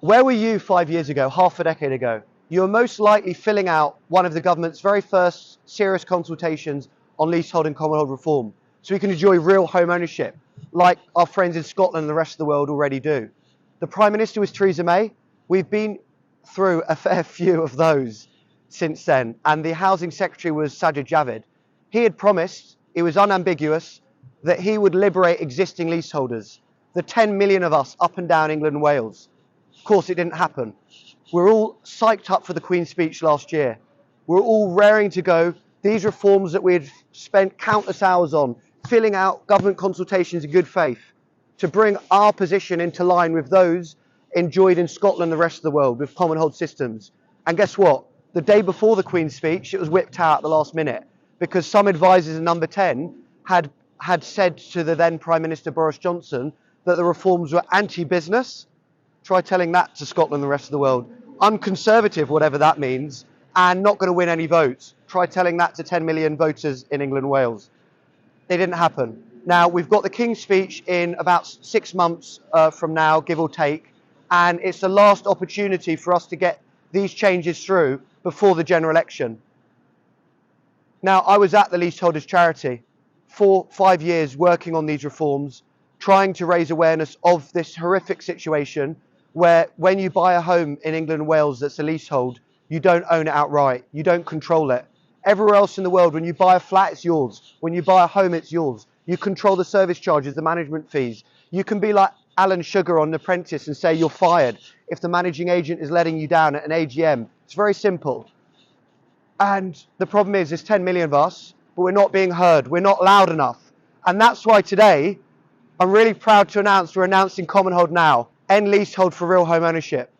Where were you 5 years ago, half a decade ago? You were most likely filling out one of the government's very first serious consultations on leasehold and Commonhold reform, so we can enjoy real home ownership, like our friends in Scotland and the rest of the world already do. The Prime Minister was Theresa May. We've been through a fair few of those since then, and the Housing Secretary was Sajid Javid. He had promised, it was unambiguous, that he would liberate existing leaseholders, the 10 million of us up and down England and Wales. Of course, it didn't happen. We're all psyched up for the Queen's speech last year. We're all raring to go. These reforms that we had spent countless hours on, filling out government consultations in good faith, to bring our position into line with those enjoyed in Scotland and the rest of the world with Commonhold systems. And guess what? The day before the Queen's speech, it was whipped out at the last minute because some advisors in Number 10 had said to the then Prime Minister Boris Johnson that the reforms were anti-business. Try telling that to Scotland and the rest of the world. Unconservative, whatever that means, and not going to win any votes. Try telling that to 10 million voters in England and Wales. It didn't happen. Now, we've got the King's speech in about 6 months from now, give or take, and it's the last opportunity for us to get these changes through before the general election. Now, I was at the Leaseholders Charity for 5 years working on these reforms, trying to raise awareness of this horrific situation where when you buy a home in England and Wales that's a leasehold, you don't own it outright, you don't control it. Everywhere else in the world, when you buy a flat, it's yours. When you buy a home, it's yours. You control the service charges, the management fees. You can be like Alan Sugar on The Apprentice and say you're fired if the managing agent is letting you down at an AGM. It's very simple. And the problem is there's 10 million of us, but we're not being heard. We're not loud enough. And that's why today, I'm really proud to announce we're announcing Commonhold now. End leasehold for real home ownership.